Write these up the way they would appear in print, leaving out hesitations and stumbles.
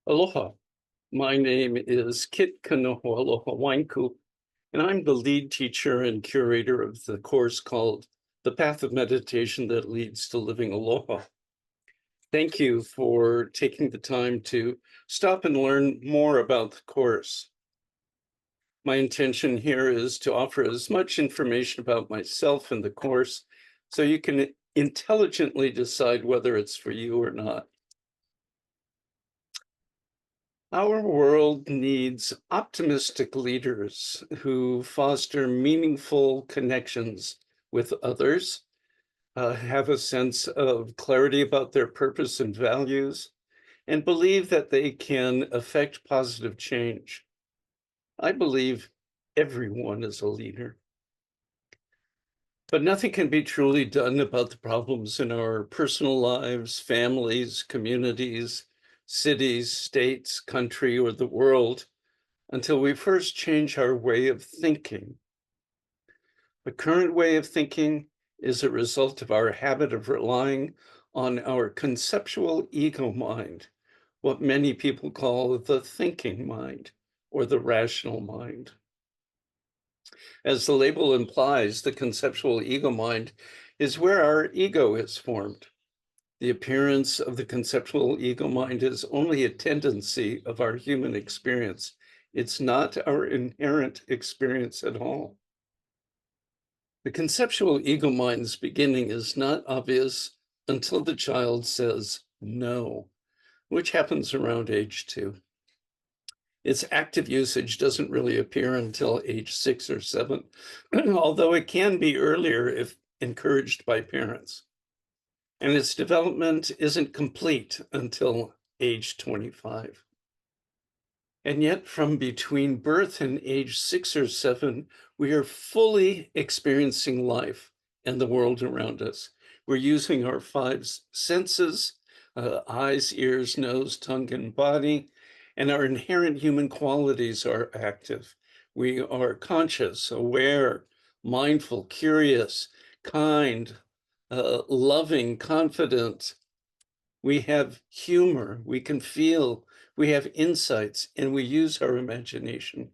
Aloha. My name is Kit Kanoho Aloha Wainku, and I'm the lead teacher and curator of the course called The Path of Meditation That Leads to Living Aloha. Thank you for taking the time to stop and learn more about the course. My intention here is to offer as much information about myself and the course so you can intelligently decide whether it's for you or not. Our world needs optimistic leaders who foster meaningful connections with others, have a sense of clarity about their purpose and values, and believe that they can affect positive change. I believe everyone is a leader. But nothing can be truly done about the problems in our personal lives, families, communities, cities, states, country, or the world until we first change our way of thinking. The current way of thinking is a result of our habit of relying on our conceptual ego mind, what many people call the thinking mind or the rational mind. As the label implies, the conceptual ego mind is where our ego is formed. The appearance of the conceptual ego mind is only a tendency of our human experience. It's not our inherent experience at all. The conceptual ego mind's beginning is not obvious until the child says no, which happens around age 2. Its active usage doesn't really appear until age 6 or 7, although it can be earlier if encouraged by parents. And its development isn't complete until age 25. And yet, from between birth and age 6 or 7, we are fully experiencing life and the world around us. We're using our 5 senses, eyes, ears, nose, tongue, and body, and our inherent human qualities are active. We are conscious, aware, mindful, curious, kind, loving, confident. We have humor, we can feel, we have insights, and we use our imagination.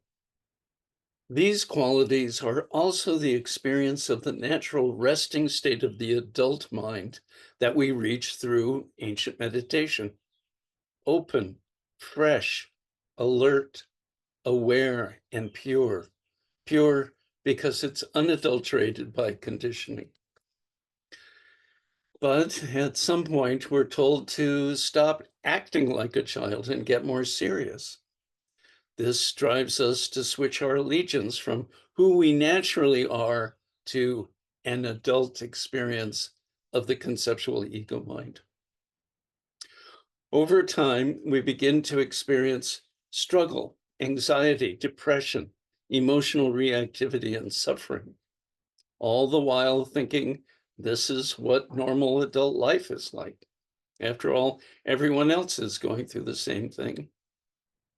These qualities are also the experience of the natural resting state of the adult mind that we reach through ancient meditation. Open, fresh, alert, aware, and pure. Pure because it's unadulterated by conditioning. But at some point, we're told to stop acting like a child and get more serious. This drives us to switch our allegiance from who we naturally are to an adult experience of the conceptual ego mind. Over time, we begin to experience struggle, anxiety, depression, emotional reactivity, and suffering, all the while thinking this is what normal adult life is like. After all, everyone else is going through the same thing.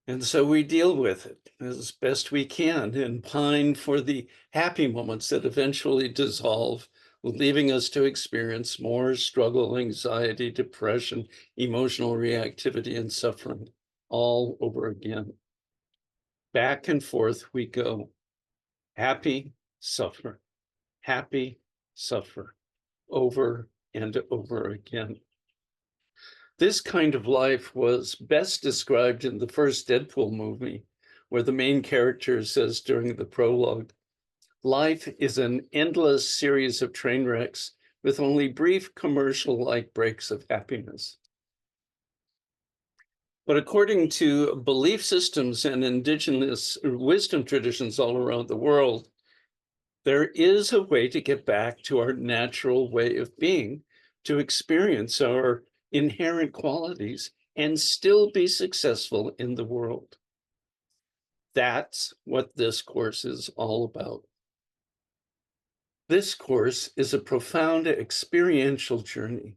And so we deal with it as best we can and pine for the happy moments that eventually dissolve, leaving us to experience more struggle, anxiety, depression, emotional reactivity, and suffering all over again. Back and forth we go. Happy, suffer. Happy, suffer. Over and over again. This kind of life was best described in the first Deadpool movie, where the main character says during the prologue, life is an endless series of train wrecks with only brief commercial-like breaks of happiness. But according to belief systems and indigenous wisdom traditions all around the world, there is a way to get back to our natural way of being, to experience our inherent qualities and still be successful in the world. That's what this course is all about. This course is a profound experiential journey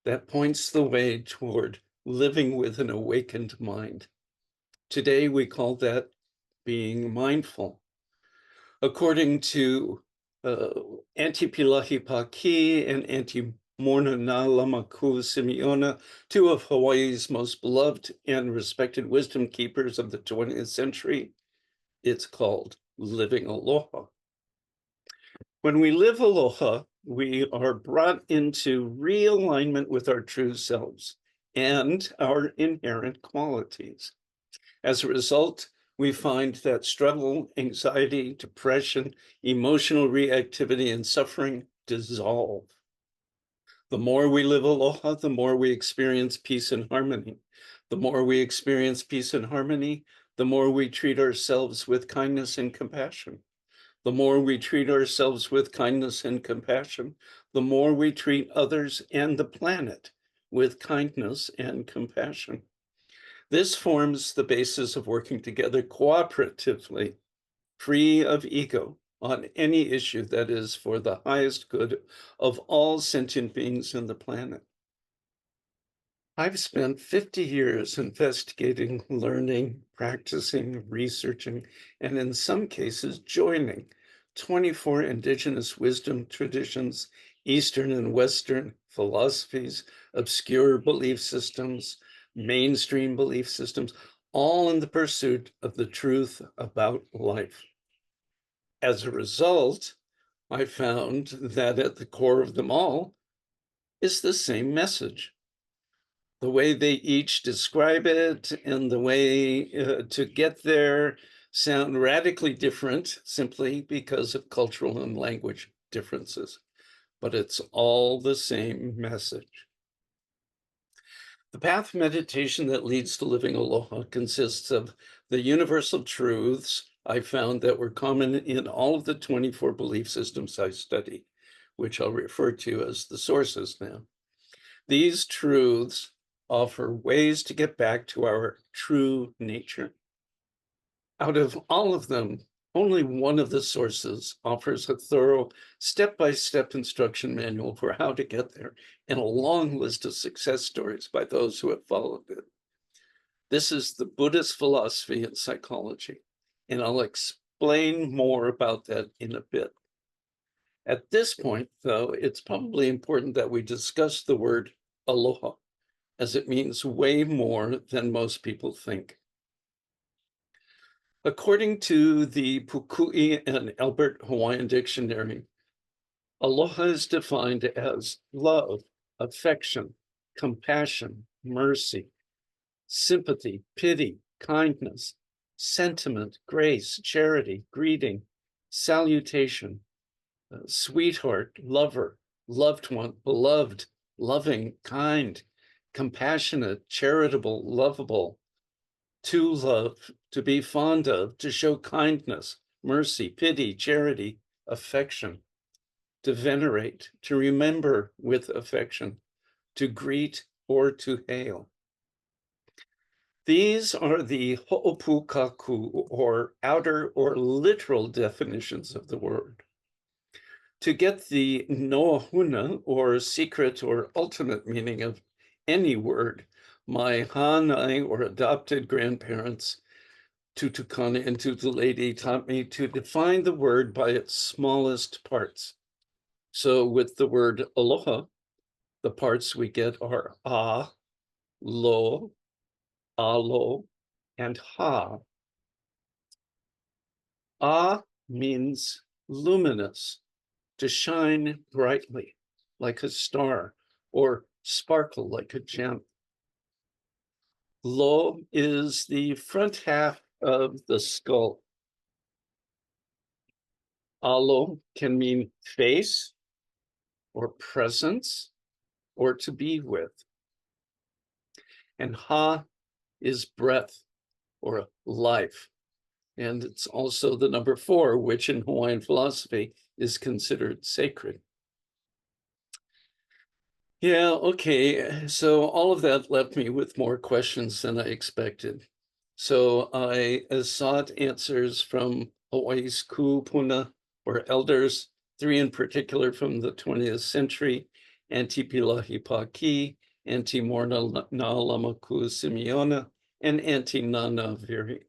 that points the way toward living with an awakened mind. Today, we call that being mindful. According to Anti-Pilahi Paki and Morna na Lamaku Simeona, two of Hawaii's most beloved and respected wisdom keepers of the 20th century. It's called Living Aloha. When we live aloha, we are brought into realignment with our true selves and our inherent qualities. As a result, we find that struggle, anxiety, depression, emotional reactivity, and suffering dissolve. The more we live aloha, the more we experience peace and harmony. The more we experience peace and harmony, the more we treat ourselves with kindness and compassion. The more we treat ourselves with kindness and compassion, the more we treat others and the planet with kindness and compassion. This forms the basis of working together cooperatively, free of ego, on any issue that is for the highest good of all sentient beings in the planet. I've spent 50 years investigating, learning, practicing, researching, and in some cases joining 24 indigenous wisdom traditions, Eastern and Western philosophies, obscure belief systems, mainstream belief systems, all in the pursuit of the truth about life. As a result, I found that at the core of them all is the same message. The way they each describe it and the way to get there sound radically different simply because of cultural and language differences, but it's all the same message. The path meditation that leads to living aloha consists of the universal truths I found that were common in all of the 24 belief systems I study, which I'll refer to as the sources now. These truths offer ways to get back to our true nature. Out of all of them, only one of the sources offers a thorough step-by-step instruction manual for how to get there and a long list of success stories by those who have followed it. This is the Buddhist philosophy and psychology, and I'll explain more about that in a bit. At this point, though, it's probably important that we discuss the word aloha, as it means way more than most people think. According to the Pukui and Albert Hawaiian Dictionary, aloha is defined as love, affection, compassion, mercy, sympathy, pity, kindness, sentiment, grace, charity, greeting, salutation, sweetheart, lover, loved one, beloved, loving, kind, compassionate, charitable, lovable, to love, to be fond of, to show kindness, mercy, pity, charity, affection, to venerate, to remember with affection, to greet or to hail. These are the ho'opukaku, or outer or literal definitions of the word. To get the noahuna, or secret or ultimate meaning of any word, my hanai, or adopted grandparents, Tutukana and Tutuledi, taught me to define the word by its smallest parts. So with the word aloha, the parts we get are a, lo, alo, and ha. A means luminous, to shine brightly like a star, or sparkle like a gem. Lo is the front half of the skull. Alo can mean face, or presence, or to be with. And ha is breath, or life. And it's also the number 4, which in Hawaiian philosophy is considered sacred. Yeah, okay. So all of that left me with more questions than I expected. So I sought answers from Hawaii's ku'upuna, or elders, 3 in particular from the 20th century, Aunty Pilahi Paki, Aunty Morna Na'alamaku Simeona, and Aunty Nana Viri.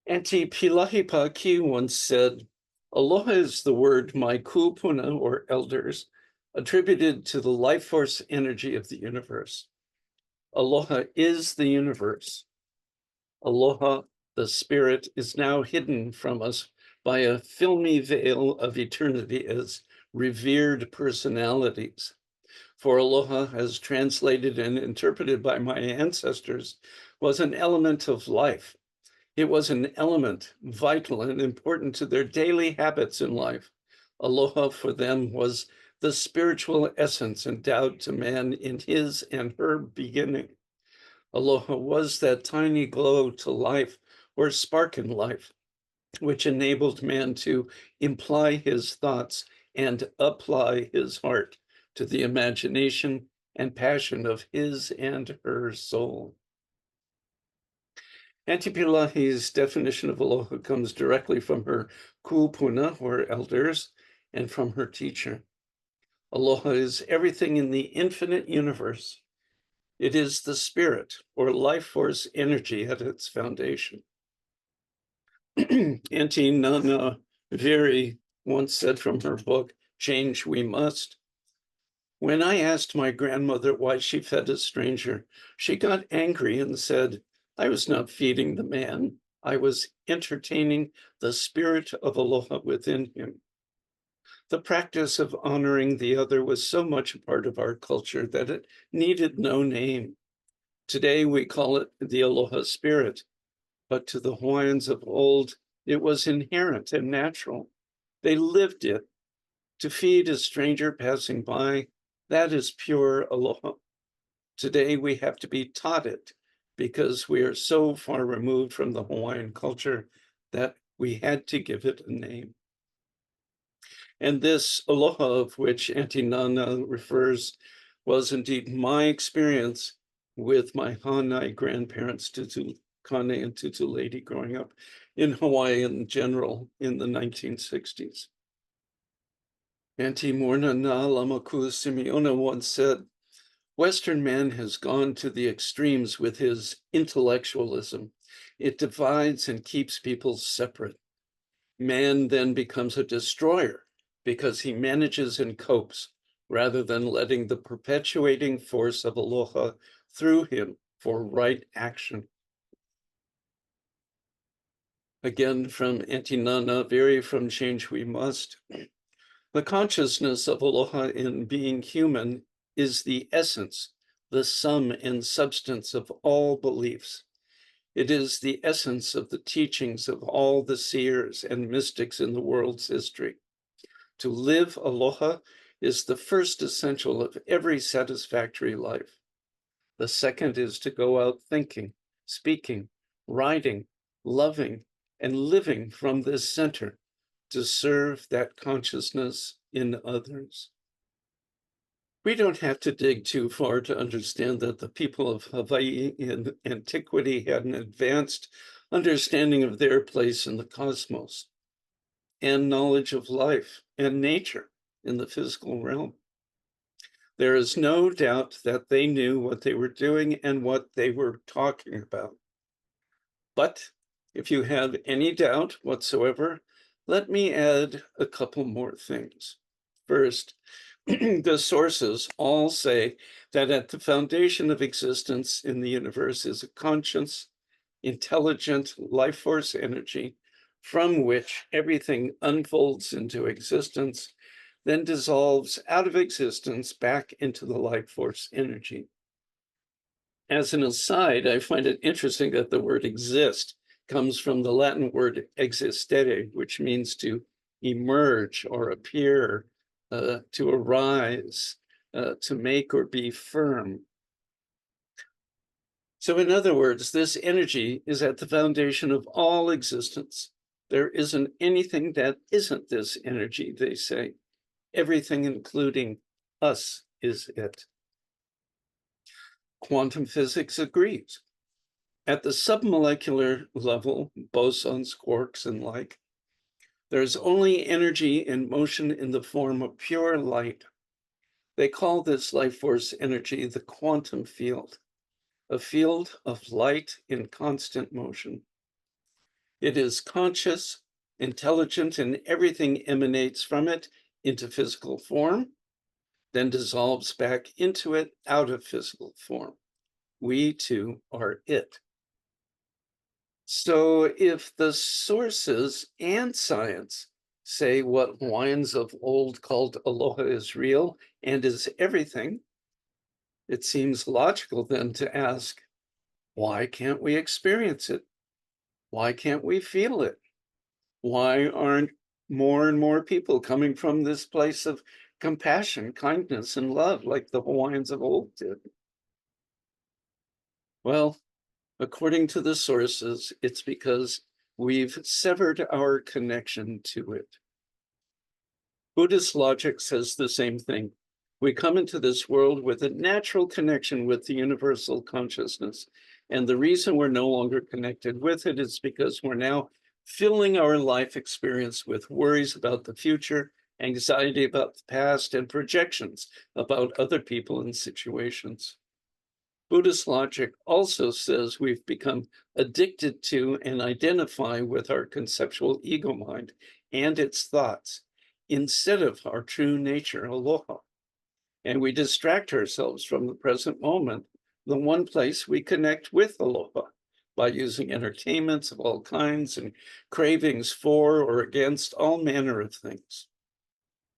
Aunty Pilahi Paki once said, Aloha is the word my kupuna, or elders, attributed to the life force energy of the universe. Aloha is the universe. Aloha, the spirit, is now hidden from us by a filmy veil of eternity as revered personalities. For aloha, as translated and interpreted by my ancestors, was an element of life. It was an element vital and important to their daily habits in life. Aloha for them was the spiritual essence endowed to man in his and her beginning. Aloha was that tiny glow to life or spark in life, which enabled man to imply his thoughts and apply his heart to the imagination and passion of his and her soul. Auntie Pilahi's definition of aloha comes directly from her kupuna, or elders, and from her teacher. Aloha is everything in the infinite universe. It is the spirit or life force energy at its foundation. Auntie Nana Viri once said from her book, Change We Must, when I asked my grandmother why she fed a stranger, she got angry and said, I was not feeding the man. I was entertaining the spirit of aloha within him. The practice of honoring the other was so much a part of our culture that it needed no name. Today we call it the aloha spirit, but to the Hawaiians of old, it was inherent and natural. They lived it. To feed a stranger passing by, that is pure aloha. Today we have to be taught it because we are so far removed from the Hawaiian culture that we had to give it a name. And this aloha of which Auntie Nana refers was indeed my experience with my Hanai grandparents, Tutu Kane and Tutu Lady, growing up in Hawaii in general in the 1960s. Auntie Morna Na Lamaku Simeona once said, Western man has gone to the extremes with his intellectualism. It divides and keeps people separate. Man then becomes a destroyer because he manages and copes rather than letting the perpetuating force of aloha through him for right action. Again, from Auntie Nana, very from Change We Must. The consciousness of aloha in being human is the essence, the sum and substance of all beliefs. It is the essence of the teachings of all the seers and mystics in the world's history. To live aloha is the first essential of every satisfactory life. The second is to go out thinking, speaking, writing, loving, and living from this center to serve that consciousness in others. We don't have to dig too far to understand that the people of Hawaii in antiquity had an advanced understanding of their place in the cosmos and knowledge of life and nature in the physical realm. There is no doubt that they knew what they were doing and what they were talking about. But if you have any doubt whatsoever, let me add a couple more things. First, the sources all say that at the foundation of existence in the universe is a conscious, intelligent life force energy from which everything unfolds into existence, then dissolves out of existence back into the life force energy. As an aside, I find it interesting that the word exist comes from the Latin word existere, which means to emerge or appear, to arise, to make or be firm. So in other words, this energy is at the foundation of all existence. There isn't anything that isn't this energy, they say. Everything, including us, is it. Quantum physics agrees. At the submolecular level, bosons, quarks, and like, there's only energy and motion in the form of pure light. They call this life force energy the quantum field, a field of light in constant motion. It is conscious, intelligent, and everything emanates from it into physical form, then dissolves back into it out of physical form. We too are it. So if the sources and science say what Hawaiians of old called aloha is real and is everything, it seems logical then to ask, why can't we experience it? Why can't we feel it? Why aren't more and more people coming from this place of compassion, kindness, and love like the Hawaiians of old did? Well, according to the sources, it's because we've severed our connection to it. Buddhist logic says the same thing. We come into this world with a natural connection with the universal consciousness. And the reason we're no longer connected with it is because we're now filling our life experience with worries about the future, anxiety about the past, and projections about other people and situations. Buddhist logic also says we've become addicted to and identify with our conceptual ego mind and its thoughts instead of our true nature, aloha. And we distract ourselves from the present moment, the one place we connect with aloha, by using entertainments of all kinds and cravings for or against all manner of things.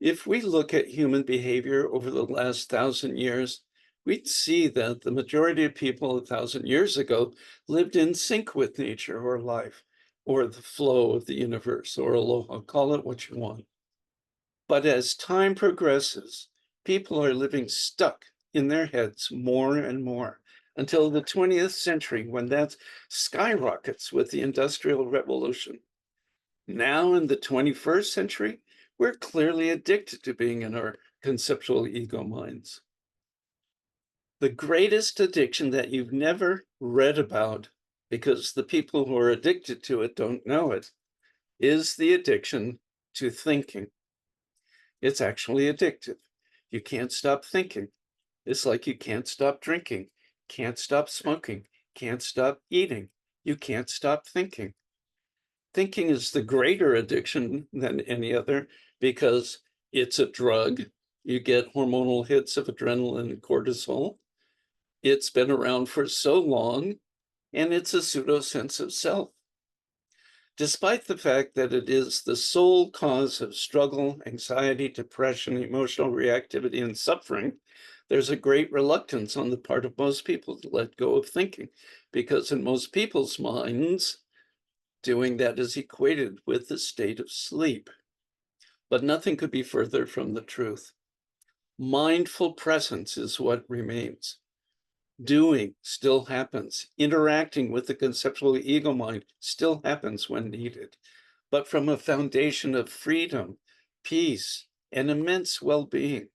If we look at human behavior over the last 1,000 years, we'd see that the majority of people 1,000 years ago lived in sync with nature or life, or the flow of the universe, or aloha, call it what you want. But as time progresses, people are living stuck in their heads more and more until the 20th century, when that skyrockets with the Industrial Revolution. Now in the 21st century, we're clearly addicted to being in our conceptual ego minds. The greatest addiction that you've never read about, because the people who are addicted to it don't know it, is the addiction to thinking. It's actually addictive. You can't stop thinking. It's like you can't stop drinking, can't stop smoking, can't stop eating. You can't stop thinking. Thinking is the greater addiction than any other because it's a drug. You get hormonal hits of adrenaline and cortisol. It's been around for so long, and it's a pseudo sense of self. Despite the fact that it is the sole cause of struggle, anxiety, depression, emotional reactivity, and suffering, there's a great reluctance on the part of most people to let go of thinking, because in most people's minds, doing that is equated with the state of sleep. But nothing could be further from the truth. Mindful presence is what remains. Doing still happens. Interacting with the conceptual ego mind still happens when needed, but from a foundation of freedom, peace, and immense well-being.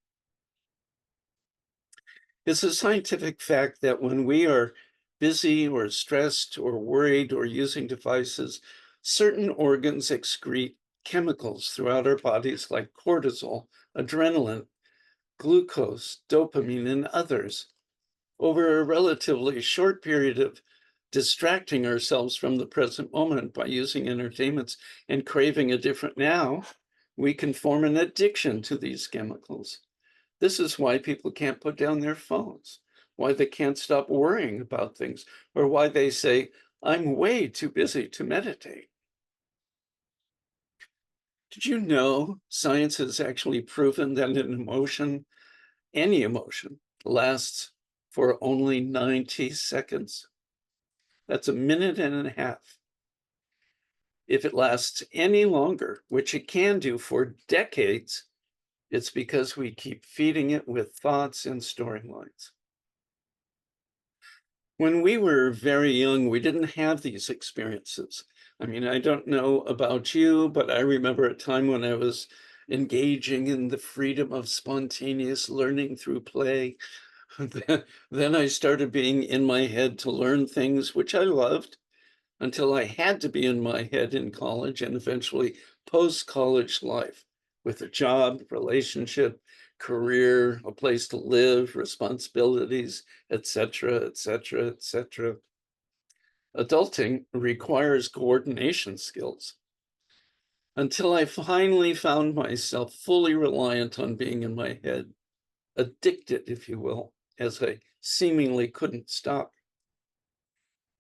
It's a scientific fact that when we are busy or stressed or worried or using devices, certain organs excrete chemicals throughout our bodies like cortisol, adrenaline, glucose, dopamine, and others. Over a relatively short period of distracting ourselves from the present moment by using entertainments and craving a different now, we can form an addiction to these chemicals. This is why people can't put down their phones, why they can't stop worrying about things, or why they say, I'm way too busy to meditate. Did you know science has actually proven that an emotion, any emotion, lasts for only 90 seconds? That's a minute and a half. If it lasts any longer, which it can do for decades, it's because we keep feeding it with thoughts and storylines. When we were very young, we didn't have these experiences. I mean, I don't know about you, but I remember a time when I was engaging in the freedom of spontaneous learning through play. Then I started being in my head to learn things which I loved until I had to be in my head in college and eventually post-college life with a job, relationship, career, a place to live, responsibilities, etc., etc., etc. Adulting requires coordination skills. until I finally found myself fully reliant on being in my head, addicted, if you will, as I seemingly couldn't stop.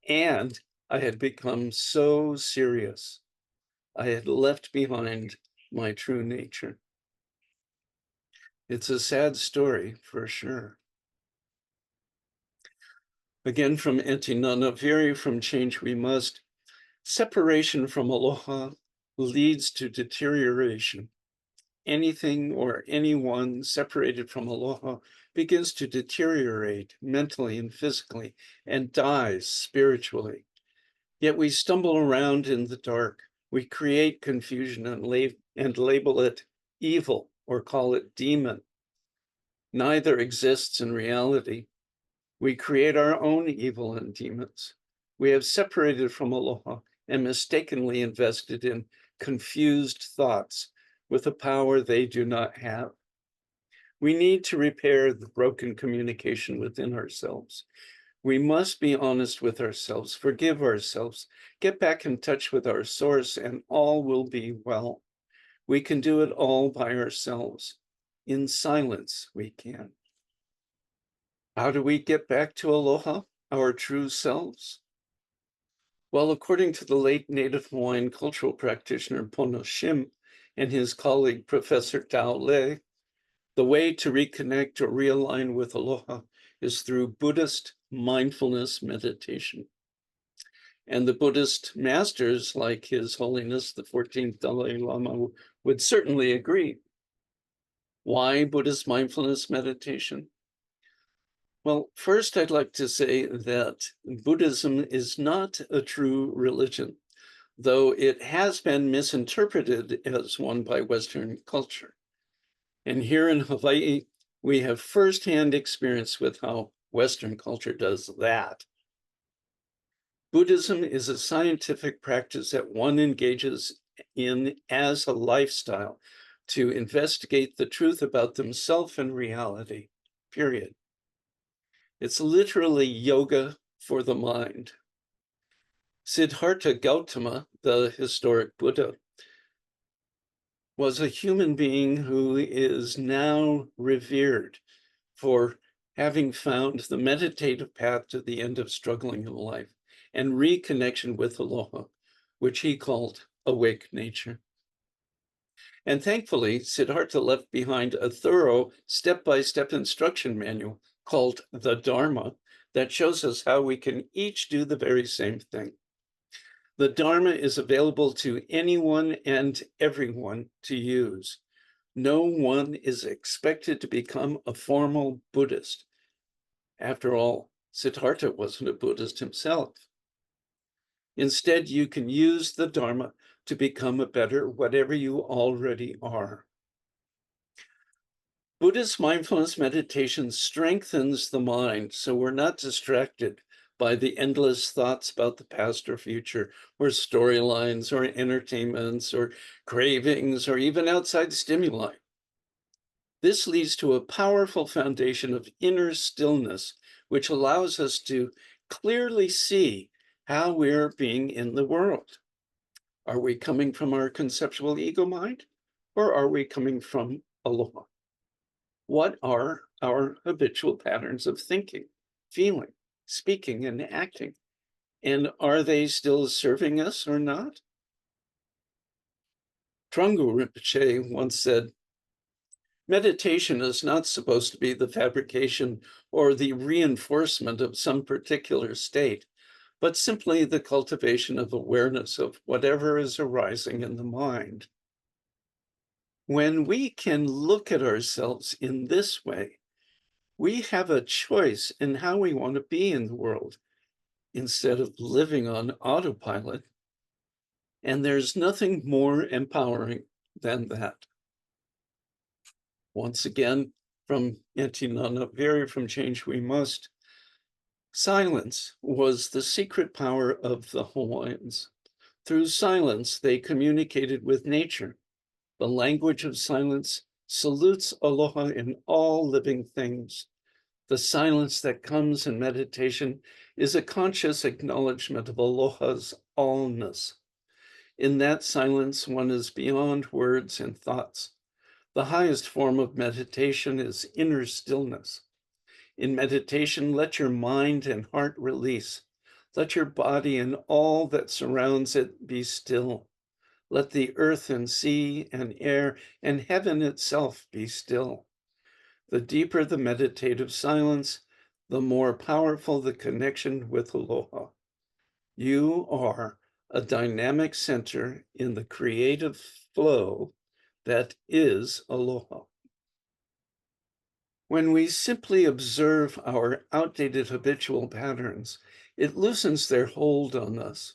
And I had become so serious. I had left behind my true nature. It's a sad story for sure. Again, from Etinana, vary from change we must. Separation from aloha leads to deterioration. Anything or anyone separated from aloha begins to deteriorate mentally and physically and dies spiritually. Yet we stumble around in the dark. We create confusion and label it evil or call it demon. Neither exists in reality. We create our own evil and demons. We have separated from aloha and mistakenly invested in confused thoughts with a power they do not have. We need to repair the broken communication within ourselves. We must be honest with ourselves, forgive ourselves, get back in touch with our source, and all will be well. We can do it all by ourselves. In silence, we can. How do we get back to aloha, our true selves? Well, according to the late Native Hawaiian cultural practitioner Pono Shim and his colleague Professor Tao Le, the way to reconnect or realign with aloha is through Buddhist mindfulness meditation. And the Buddhist masters, like His Holiness the 14th Dalai Lama, would certainly agree. Why Buddhist mindfulness meditation? Well, first, I'd like to say that Buddhism is not a true religion, though it has been misinterpreted as one by Western culture. And here in Hawaii, we have firsthand experience with how Western culture does that. Buddhism is a scientific practice that one engages in as a lifestyle to investigate the truth about themselves and reality, period. It's literally yoga for the mind. Siddhartha Gautama, the historic Buddha, was a human being who is now revered for having found the meditative path to the end of struggling in life and reconnection with aloha, which he called awake nature. And thankfully, Siddhartha left behind a thorough step-by-step instruction manual called the Dharma that shows us how we can each do the very same thing. The Dharma is available to anyone and everyone to use. No one is expected to become a formal Buddhist. After all, Siddhartha wasn't a Buddhist himself. Instead, you can use the Dharma to become a better whatever you already are. Buddhist mindfulness meditation strengthens the mind so we're not distracted by the endless thoughts about the past or future, or storylines, or entertainments, or cravings, or even outside stimuli. This leads to a powerful foundation of inner stillness, which allows us to clearly see how we're being in the world. Are we coming from our conceptual ego mind, or are we coming from aloha? What are our habitual patterns of thinking, feeling, speaking, and acting? And are they still serving us or not? Trungpa Rinpoche once said, meditation is not supposed to be the fabrication or the reinforcement of some particular state, but simply the cultivation of awareness of whatever is arising in the mind. When we can look at ourselves in this way, we have a choice in how we want to be in the world instead of living on autopilot. And there's nothing more empowering than that. Once again, from Etinana, vary from change we must. Silence was the secret power of the Hawaiians. Through silence, they communicated with nature. The language of silence salutes aloha in all living things. The silence that comes in meditation is a conscious acknowledgement of aloha's allness. In that silence, one is beyond words and thoughts. The highest form of meditation is inner stillness. In meditation, let your mind and heart release. Let your body and all that surrounds it be still. Let the earth and sea and air and heaven itself be still. The deeper the meditative silence, the more powerful the connection with Aloha. You are a dynamic center in the creative flow that is Aloha. When we simply observe our outdated habitual patterns, it loosens their hold on us.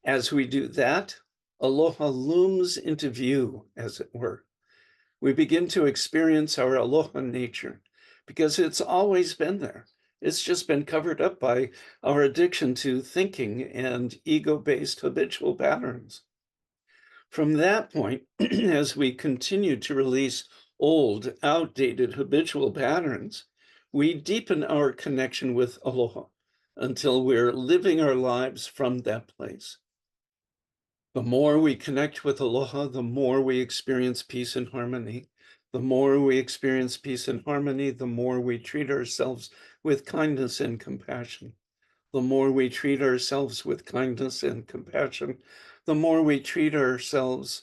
As we do that, Aloha looms into view, as it were. We begin to experience our Aloha nature because it's always been there. It's just been covered up by our addiction to thinking and ego-based habitual patterns. From that point, as we continue to release old, outdated habitual patterns, we deepen our connection with Aloha until we're living our lives from that place. The more we connect with Aloha, the more we experience peace and harmony. The more we experience peace and harmony, the more we treat ourselves with kindness and compassion. The more we treat ourselves with kindness and compassion, the more we treat ourselves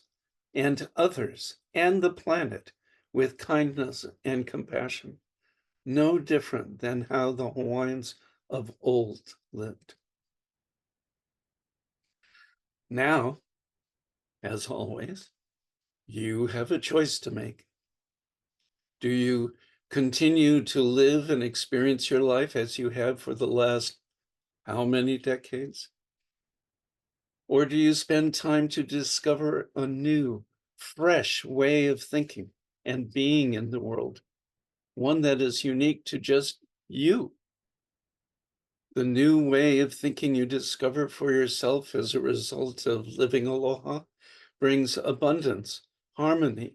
and others and the planet with kindness and compassion. No different than how the Hawaiians of old lived. Now, as always, you have a choice to make. Do you continue to live and experience your life as you have for the last how many decades? Or do you spend time to discover a new, fresh way of thinking and being in the world, one that is unique to just you? The new way of thinking you discover for yourself as a result of living Aloha brings abundance, harmony,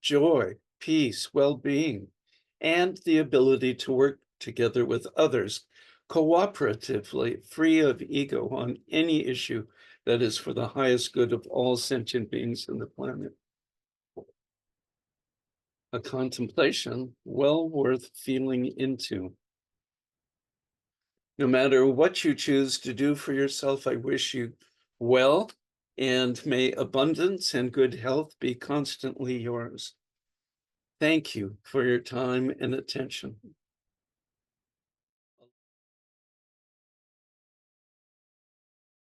joy, peace, well-being, and the ability to work together with others cooperatively, free of ego on any issue that is for the highest good of all sentient beings on the planet. A contemplation well worth feeling into. No matter what you choose to do for yourself, I wish you well, and may abundance and good health be constantly yours. Thank you for your time and attention.